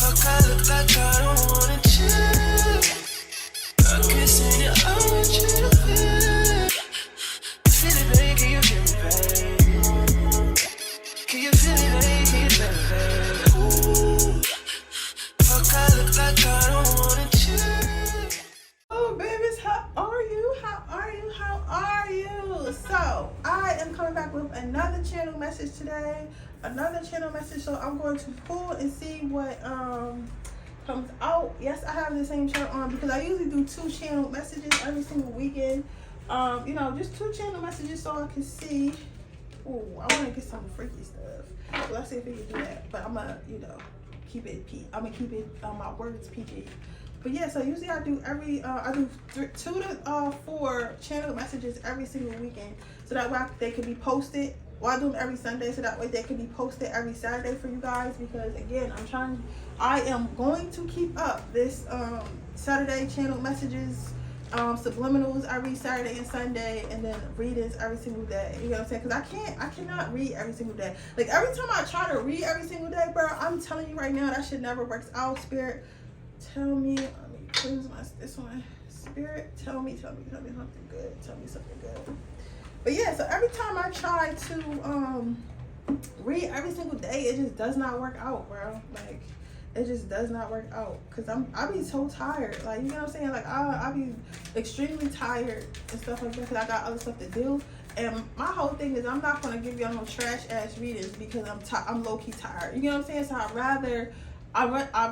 Fuck, I look like I don't wanna chill. I'm kissing your eyes, you to feel it. Feel it, baby, can you feel me, baby? Can you feel it, baby, can you feel me, baby? Ooh. Fuck, I look like I don't wanna chill. Oh, babies, how are you? How are you? How are you? So, I am coming back with another channel message today. So I'm going to pull and see what comes out. Yes, I have the same channel on because I usually do 2 channel messages every single weekend. You know, just 2 channel messages so I can see. Oh, I want to get some freaky stuff. So let's see if we can do that. But I'm gonna, you know, keep it. I'm gonna keep it my words PG. But yeah, so usually I do I do 2 to 4 channel messages every single weekend, so that way they can be posted. Well, I do them every Sunday, so that way they can be posted every Saturday for you guys. Because again, I am going to keep up this Saturday channel messages, subliminals every Saturday and Sunday, and then readings every single day. You know what I'm saying? Because I cannot read every single day. Like every time I try to read every single day, bro, I'm telling you right now, that shit never works out. Spirit, tell me, let me cleanse this one. Spirit, tell me something good. Tell me something good. But yeah, so every time I try to read every single day, it just does not work out, bro. Like, it just does not work out. Cause I be so tired. Like, you know what I'm saying? Like, I be extremely tired and stuff like that. Cause I got other stuff to do. And my whole thing is, I'm not gonna give y'all no trash ass readings because I'm low key tired. You know what I'm saying? So I'd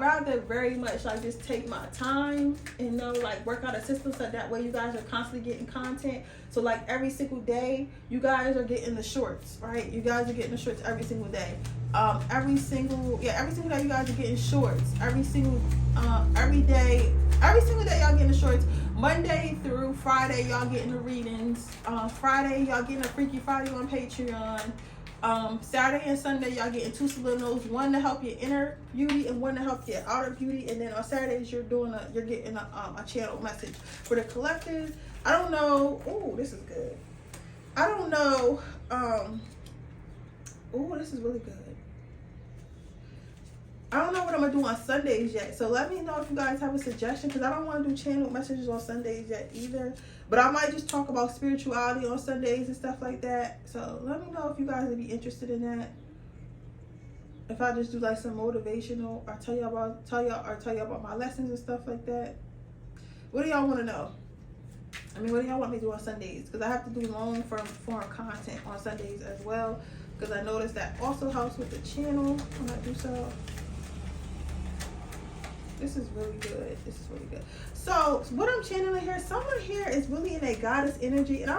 rather very much like just take my time and, you know, like work out a system so that way you guys are constantly getting content. So like every single day you guys are getting the shorts, right? You guys are getting the shorts every single day. Every single day you guys are getting shorts. Every single day y'all getting the shorts. Monday through Friday y'all getting the readings. Friday y'all getting a Freaky Friday on Patreon. Saturday and Sunday y'all getting 2 subliminals, one to help your inner beauty and one to help your outer beauty. And then on Saturdays you're getting a channel message for the collective. I don't know. Oh, this is good. I don't know. Oh, this is really good. I don't know what I'm gonna do on Sundays yet, so let me know if you guys have a suggestion, because I don't want to do channel messages on Sundays yet either. But I might just talk about spirituality on Sundays and stuff like that. So let me know if you guys would be interested in that. If I just do like some motivational, or tell y'all about my lessons and stuff like that. What do y'all want to know? I mean, what do y'all want me to do on Sundays? Because I have to do long form content on Sundays as well. Because I noticed that also helps with the channel when I do so. This is really good. So what I'm channeling here, someone here is really in a goddess energy, and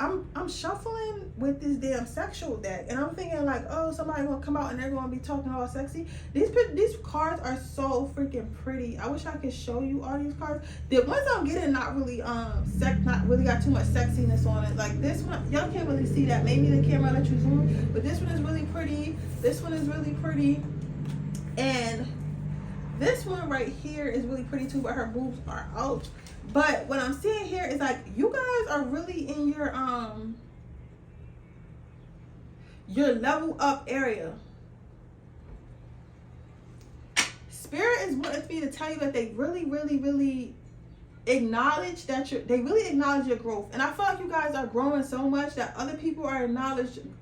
I'm shuffling with this damn sexual deck, and I'm thinking like, oh, somebody gonna come out and they're gonna be talking all sexy. These cards are so freaking pretty. I wish I could show you all these cards. The ones I'm getting not really not really got too much sexiness on it. Like this one, y'all can't really see that. Maybe the camera let you zoom, but this one is really pretty. This one is really pretty, and this one right here is really pretty too, but her boobs are out. But what I'm seeing here is like you guys are really in your level up area. Spirit is wanting me to tell you that they really acknowledge that they really acknowledge your growth. And I feel like you guys are growing so much that other people are acknowledging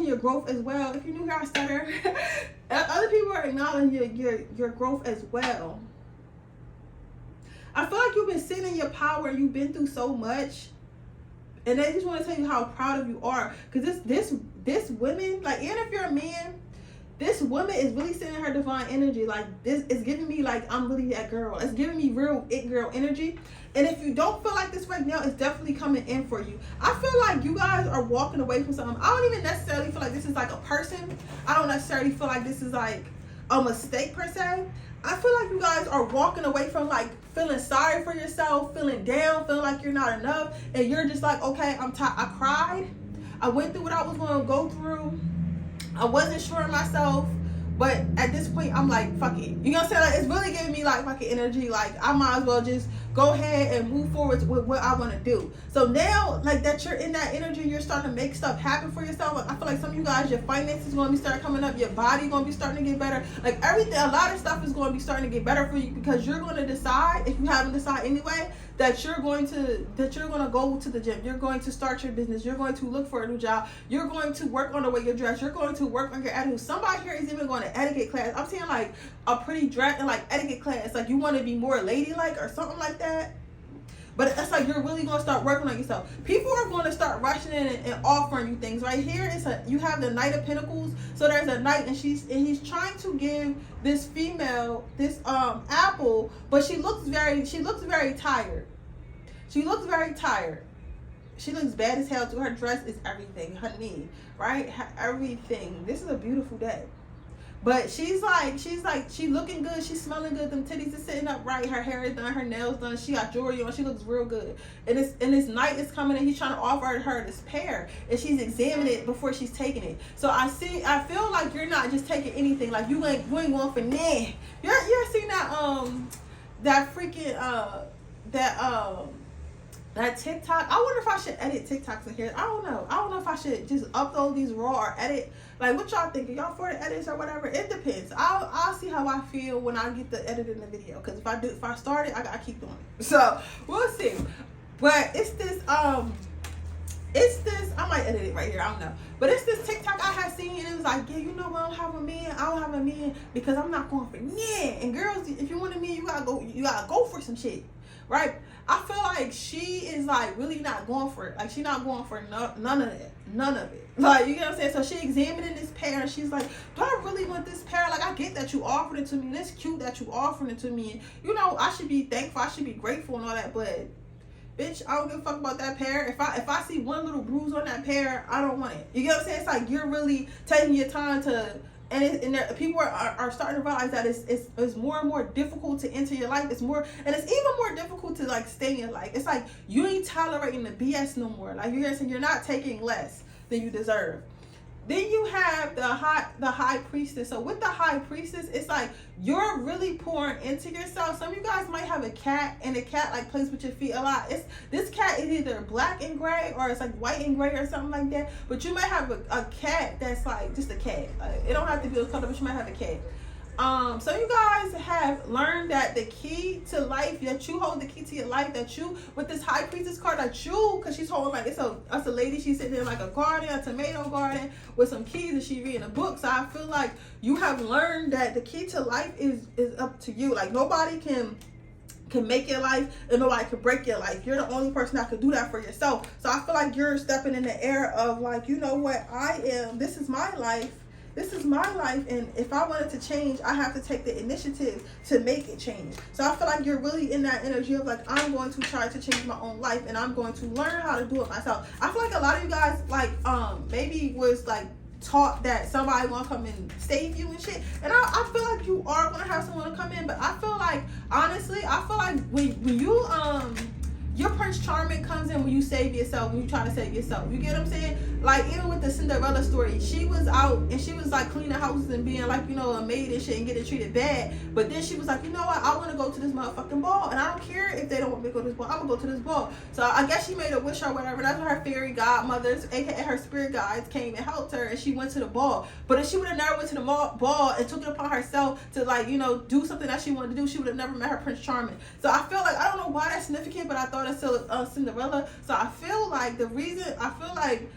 your growth as well. If you're new here, I stutter. Other people are acknowledging your growth as well. I feel like you've been sitting in your power and you've been through so much, and they just want to tell you how proud of you are. Because this woman, like, even if you're a man, this woman is really sitting in her divine energy. Like, this is giving me like I'm really that girl. It's giving me real it girl energy. And if you don't feel like this right now, it's definitely coming in for you. I feel like you guys are walking away from something. I don't even necessarily feel like this is like a person. I don't necessarily feel like this is like a mistake per se. I feel like you guys are walking away from like feeling sorry for yourself, feeling down, feeling like you're not enough. And you're just like, okay, I'm tired. I cried. I went through what I was going to go through. I wasn't sure of myself. But at this point, I'm like, fuck it. You know what I'm saying? Like, it's really giving me like fucking energy. Like, I might as well just go ahead and move forward with what I want to do. So now, like that, you're in that energy, you're starting to make stuff happen for yourself. Like, I feel like some of you guys, your finances going to be starting coming up, your body going to be starting to get better. Like everything, a lot of stuff is going to be starting to get better for you, because you're going to decide, if you haven't decided anyway, that you're going to go to the gym. You're going to start your business. You're going to look for a new job. You're going to work on the way you dress. You're going to work on your attitude. Somebody here is even going to etiquette class. I'm seeing like a pretty dress and like etiquette class. Like you want to be more ladylike or something like that. But it's like you're really going to start working on yourself. People are going to start rushing in and offering you things. Right here, you have the Knight of Pentacles. So there's a knight, and he's trying to give this female this apple, but she looks very tired. She looks very tired. She looks bad as hell too. Her dress is everything, honey. Right? Everything. This is a beautiful day. But she's looking good. She's smelling good. Them titties are sitting up right. Her hair is done. Her nails done. She got jewelry on. She looks real good. And this knight is coming in. He's trying to offer her this pear, and she's examining it before she's taking it. So I feel like you're not just taking anything. Like you ain't going for nah. You're seeing that freaking that TikTok. I wonder if I should edit TikToks in here. I don't know if I should just upload these raw or edit. Like, what y'all think? Are y'all for the edits or whatever? It depends. I'll see how I feel when I get to editing the video. Because if I start it, I gotta keep doing it. So we'll see. But it's this I might edit it right here. I don't know. But it's this TikTok I have seen, and it was like, yeah, you know what? I don't have a man because I'm not going for yeah. And girls, if you want a man, you gotta go for some shit. Right? I feel like she is like really not going for it. Like she's not going for none of it. Like, you know what I'm saying? So she examining this pear, and she's like, do I really want this pear? Like, I get that you offered it to me, and it's cute that you offered it to me. And, you know, I should be thankful, I should be grateful and all that, but bitch, I don't give a fuck about that pear. If I see one little bruise on that pear, I don't want it. You get what I'm saying? It's like you're really taking your time to. And people are starting to realize that it's more and more difficult to enter your life. It's even more difficult to like stay in your life. It's like you ain't tolerating the BS no more. Like you're not taking less than you deserve. Then you have the high priestess. So with the high priestess, it's like you're really pouring into yourself. Some of you guys might have a cat, and the cat like plays with your feet a lot. This cat is either black and gray, or it's like white and gray or something like that. But you might have a cat that's like just a cat. Like, it don't have to be a color, but you might have a cat. So you guys have learned that the key to life, that you hold the key to your life, that you, with this high priestess card, that you, because she's holding like, it's a lady, she's sitting in like a garden, a tomato garden with some keys, and she's reading a book. So I feel like you have learned that the key to life is up to you. Like nobody can make your life, and nobody can break your life. You're the only person that can do that for yourself. So I feel like you're stepping in the air of like, you know what, this is my life. This is my life, and if I want it to change, I have to take the initiative to make it change. So I feel like you're really in that energy of like, I'm going to try to change my own life, and I'm going to learn how to do it myself. I feel like a lot of you guys like maybe was like taught that somebody want to come and save you and shit, and I feel like you are going to have someone to come in, but I feel like honestly, when you your Prince Charming comes in when you save yourself, when you try to save yourself. You get what I'm saying? Like, even with the Cinderella story, she was out and she was like cleaning houses and being like, you know, a maid and shit and getting treated bad. But then she was like, you know what? I want to go to this motherfucking ball, and I don't care if they don't want me to go to this ball. I'm going to go to this ball. So I guess she made a wish or whatever. That's when her fairy godmothers, aka her spirit guides, came and helped her, and she went to the ball. But if she would have never went to the ball and took it upon herself to, like, you know, do something that she wanted to do, she would have never met her Prince Charming. So I feel like, I don't know why that's significant, but I thought it's still Cinderella. So I feel like the reason, I feel like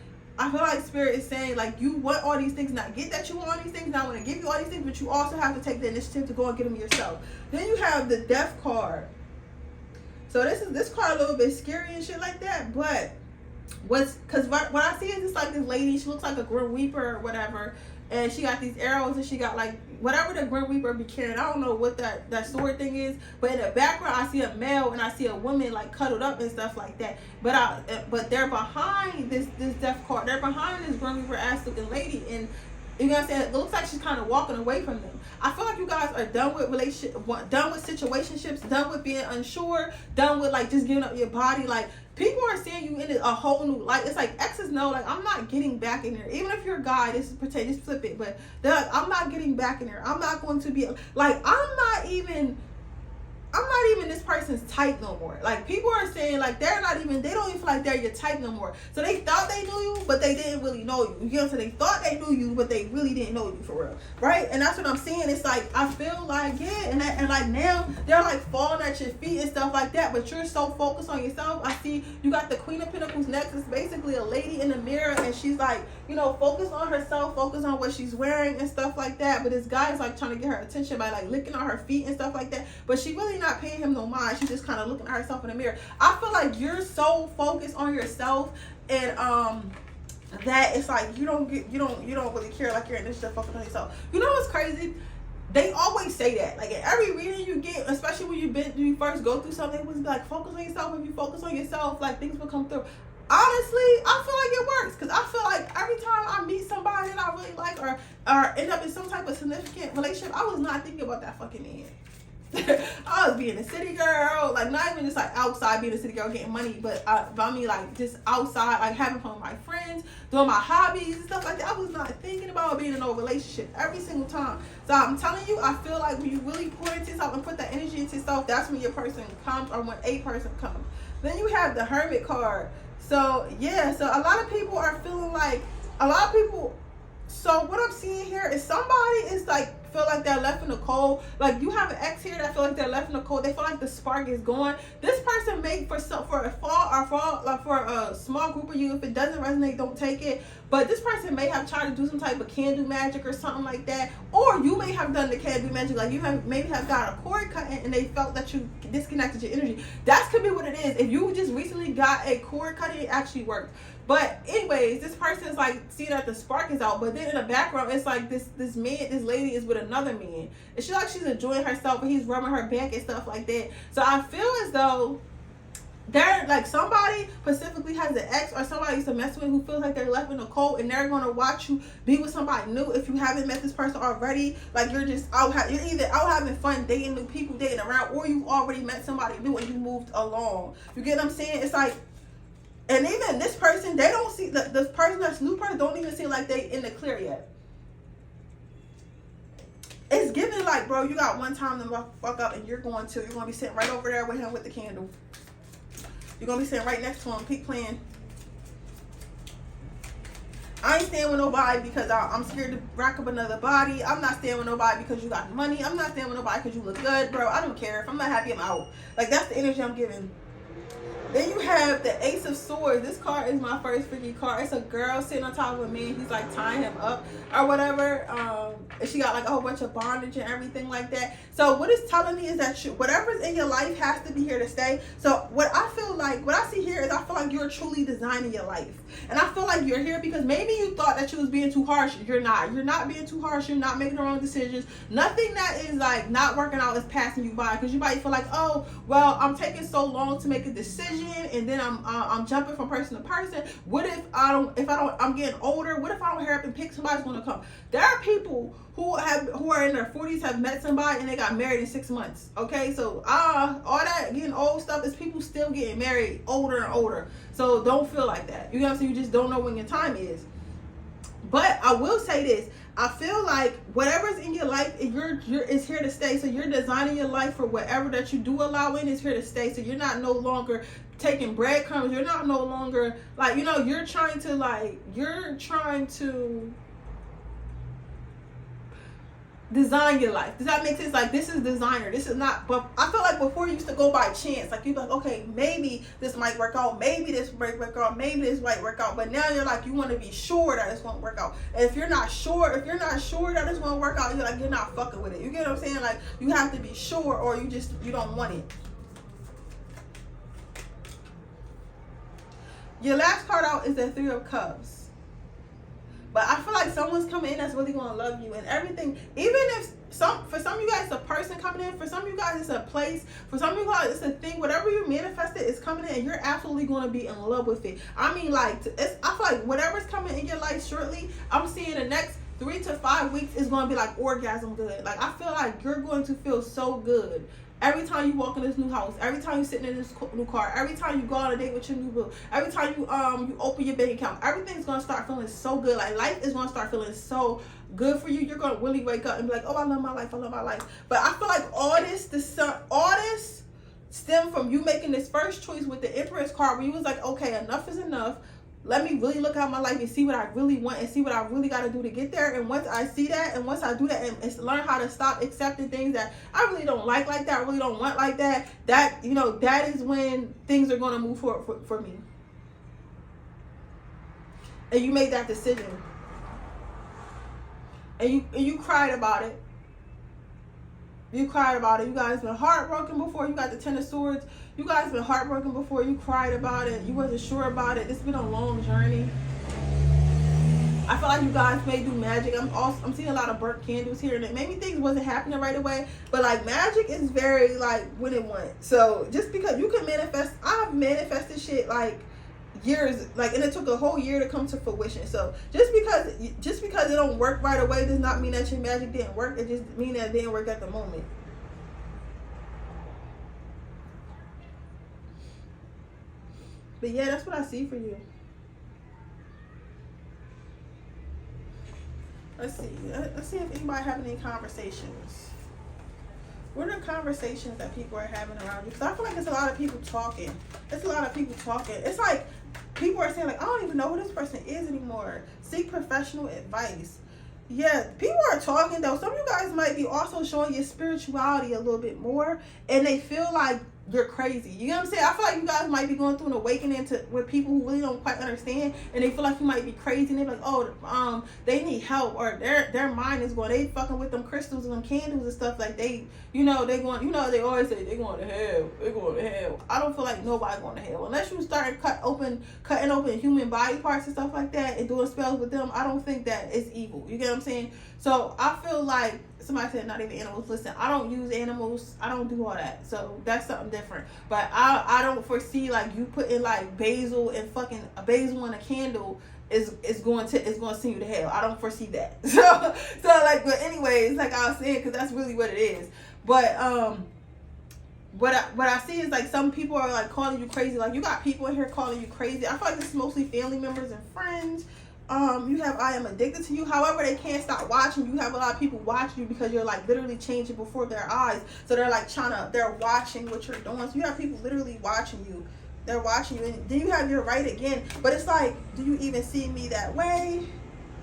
Spirit is saying, like, you want all these things, and I get that you want all these things, and I want to give you all these things, but you also have to take the initiative to go and get them yourself. Then you have the Death card. So this card a little bit scary and shit like that, but because what I see is it's like this lady, she looks like a Grim Reaper or whatever, and she got these arrows, and she got like whatever the Grim Reaper be carrying. I don't know what that sword thing is, but in the background I see a male and I see a woman like cuddled up and stuff like that. But they're behind this Death card. They're behind this Grim Reaper ass looking lady, and you know what I'm saying? It looks like she's kind of walking away from them. I feel like you guys are done with done with situationships, done with being unsure, done with like just giving up your body. Like, people are seeing you in a whole new light. It's like exes know, like, I'm not getting back in there. Even if you're a guy, this is pretend, just flip it. But they're like, I'm not getting back in there. I'm not going to be like, I'm not even. I'm not even this person's type no more. Like, people are saying, like, they don't even feel like they're your type no more. So they thought they knew you, but they didn't really know you. You know what I'm saying? They thought they knew you, but they really didn't know you for real. Right? And that's what I'm saying. It's like, I feel like, yeah, and like now, they're like falling at your feet and stuff like that, but you're so focused on yourself. I see you got the Queen of Pentacles next. It's basically a lady in the mirror, and she's like, you know, focused on herself, focused on what she's wearing and stuff like that. But this guy is like trying to get her attention by like licking on her feet and stuff like that. But she really not paying him no mind. She's just kind of looking at herself in the mirror. I feel like you're so focused on yourself, and that it's like you don't really care. Like, you're just focused on yourself. You know what's crazy? They always say that. Like, in every reading you get, especially when you first go through something, it was like, focus on yourself. If you focus on yourself, like, things will come through. Honestly, I feel like it works, because I feel like every time I meet somebody that I really like, or end up in some type of significant relationship, I was not thinking about that fucking man. I was being a city girl, like, not even just like outside being a city girl getting money, but I mean, like, just outside, like, having fun with my friends, doing my hobbies and stuff like that. I was not thinking about being in no relationship every single time. So I'm telling you, I feel like when you really pour into yourself and put that energy into yourself, that's when your person comes, or when a person comes. Then you have the Hermit card. So yeah, so a lot of people are feeling like, so what I'm seeing here is somebody is like, feel like they're left in the cold. Like, you have an ex here that feel like they're left in the cold. They feel like the spark is gone. This person may for a small group of you. If it doesn't resonate, don't take it. But this person may have tried to do some type of candle magic or something like that. Or you may have done the candle magic. Like, you maybe have got a cord cut and they felt that you disconnected your energy. That could be what it is. If you just recently got a cord cut, it actually worked. But anyways, this person is like, see that the spark is out, but then in the background, it's like this lady is with another man. And she's like, she's enjoying herself, and he's rubbing her back and stuff like that. So I feel as though they're like, somebody specifically has an ex or somebody used to mess with who feels like they're left in the cold, and they're gonna watch you be with somebody new. If you haven't met this person already, like, you're just you're either out having fun, dating new people, dating around, or you've already met somebody new and you moved along. You get what I'm saying? It's like, and even this person, they don't see, this person, that's new person, don't even seem like they in the clear yet. It's giving like, bro, you got one time to fuck up, and you're going to be sitting right over there with him with the candle. You're going to be sitting right next to him, keep playing. I ain't staying with nobody because I'm scared to rack up another body. I'm not staying with nobody because you got money. I'm not staying with nobody because you look good, bro. I don't care. If I'm not happy, I'm out. Like, that's the energy I'm giving. Then you have the Ace of Swords. This card is my first freaky card. It's a girl sitting on top of a man. He's like tying him up or whatever. And she got like a whole bunch of bondage and everything like that. So what it's telling me is that whatever's in your life has to be here to stay. So what I see here is I feel like you're truly designing your life. And I feel like you're here because maybe you thought that you was being too harsh. You're not. You're not being too harsh. You're not making the wrong decisions. Nothing that is like not working out is passing you by, because you might feel like, oh, well, I'm taking so long to make a decision, and then I'm jumping from person to person. What if I'm getting older? What if I don't hurry up and pick somebody's going to come? There are people who are in their 40s, have met somebody and they got married in 6 months. Okay, so all that getting old stuff is people still getting married older and older. So don't feel like that. You know what I'm saying? You just don't know when your time is. But I will say this. I feel like whatever's in your life, it's here to stay. So you're designing your life for whatever that you do allow in is here to stay. So you're not no longer taking breadcrumbs. You're not no longer like, you're trying to design your life. Does that make sense? Like, this is designer. This is not, but I feel like before you used to go by chance. Like, you'd be like, okay, maybe this might work out. Maybe this might work out. Maybe this might work out. But now you're like, you want to be sure that it's going to work out. And if you're not sure that it's going to work out, you're not fucking with it. You get what I'm saying? Like, you have to be sure, or you don't want it. Your last card out is the Three of Cups. But I feel like someone's coming in that's really going to love you and everything. Even if for some of you guys, it's a person coming in. For some of you guys, it's a place. For some of you guys, it's a thing. Whatever you manifested is coming in, and you're absolutely going to be in love with it. I mean, like, I feel like whatever's coming in your life shortly, I'm seeing the next 3 to 5 weeks is going to be like orgasm good. Like, I feel like you're going to feel so good. Every time you walk in this new house, every time you're sitting in this new car, every time you go on a date with your new boo, every time you open your bank account, everything's gonna start feeling so good. Like, life is gonna start feeling so good for you. You're gonna really wake up and be like, oh, I love my life, I love my life. But I feel like all this stem from you making this first choice with the Empress card, where you was like, okay, enough is enough. Let me really look at my life and see what I really want and see what I really got to do to get there. And once I see that, and once I do that, and learn how to stop accepting things that I really don't like that, I really don't want like that, that, you know, that is when things are going to move forward for me. And you made that decision. And you cried about it. You cried about it. You guys been heartbroken before. You got the Ten of Swords. You guys been heartbroken before. You cried about it. You wasn't sure about it. It's been a long journey. I feel like you guys may do magic. I'm seeing a lot of burnt candles here, and it maybe things wasn't happening right away. But like magic is very like when it went. So just because you can manifest, I've manifested shit like years, like, and it took a whole year to come to fruition. So just because it don't work right away does not mean that your magic didn't work. It just means that it didn't work at the moment. But yeah, that's what I see for you. Let's see if anybody having any conversations. What are the conversations that people are having around you? Because I feel like it's a lot of people talking. It's a lot of people talking. It's like people are saying, like, I don't even know who this person is anymore. Seek professional advice. Yeah, people are talking, though. Some of you guys might be also showing your spirituality a little bit more, and they feel like you're crazy. You know what I'm saying? I feel like you guys might be going through an awakening to with people who really don't quite understand, and they feel like you might be crazy, and they're like, oh, they need help, or their mind is going, they fucking with them crystals and them candles and stuff, like they, you know, they going, you know, they always say they going to hell, they going to hell. I don't feel like nobody going to hell unless you start cutting open human body parts and stuff like that and doing spells with them. I don't think that it's evil. You get what I'm saying? So I feel like somebody said not even animals. Listen, I don't use animals. I don't do all that. So that's something different. But I don't foresee like you putting like basil and fucking a basil in a candle is going to send you to hell. I don't foresee that. So like, but anyways, like I was saying, because that's really what it is. But what I see is like some people are like calling you crazy. Like you got people in here calling you crazy. I feel like this is mostly family members and friends. You have I am addicted to you. However, they can't stop watching. You have a lot of people watching you because you're like literally changing before their eyes. So they're like they're watching what you're doing. So you have people literally watching you. They're watching you. And then you have your right again. But it's like, do you even see me that way?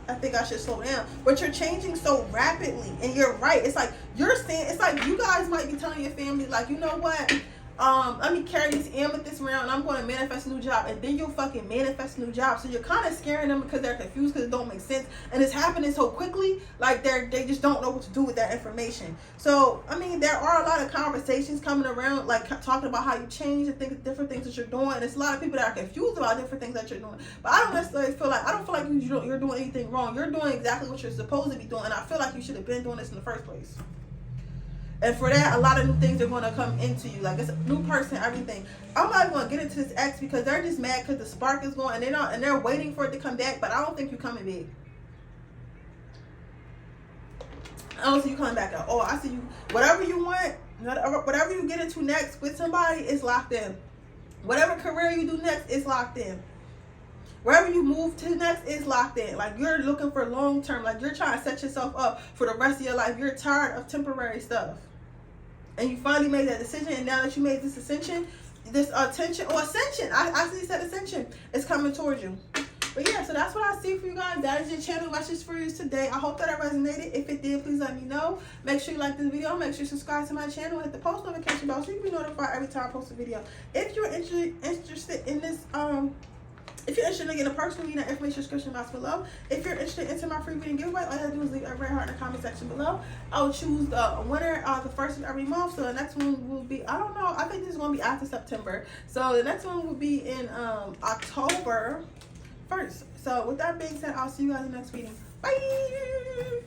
I think I should slow down. But you're changing so rapidly. And you're right. It's like you're saying, it's like you guys might be telling your family, like, you know what? Let me carry this amethyst around and I'm going to manifest a new job, and then you'll fucking manifest a new job. So you're kind of scaring them because they're confused because it don't make sense, and it's happening so quickly, like they just don't know what to do with that information. So I mean, there are a lot of conversations coming around, like talking about how you change and think different things that you're doing, and there's a lot of people that are confused about different things that you're doing. But I don't necessarily feel like you're doing anything wrong. You're doing exactly what you're supposed to be doing, and I feel like you should have been doing this in the first place. And for that, a lot of new things are going to come into you. Like, it's a new person, everything. I'm not going to get into this ex because they're just mad because the spark is going, and they're waiting for it to come back. But I don't think you're coming back. I don't see you coming back out. Oh, I see you. Whatever you want, whatever you get into next with somebody, it's locked in. Whatever career you do next, it's locked in. Wherever you move to next is locked in. Like, you're looking for long term. Like, you're trying to set yourself up for the rest of your life. You're tired of temporary stuff. And you finally made that decision. And now that you made this ascension, I see said ascension is coming towards you. But yeah, so that's what I see for you guys. That is your channel message for you today. I hope that it resonated. If it did, please let me know. Make sure you like this video. Make sure you subscribe to my channel. Hit the post notification bell so you can be notified every time I post a video. If you're interested in this, if you're interested in getting a personal reading, information description box below. If you're interested in my free reading giveaway, all you have to do is leave a red heart in the comment section below. I will choose the winner the first of every month. So the next one will be, I don't know, I think this is going to be after September. So the next one will be in October 1st. So with that being said, I'll see you guys in the next reading. Bye!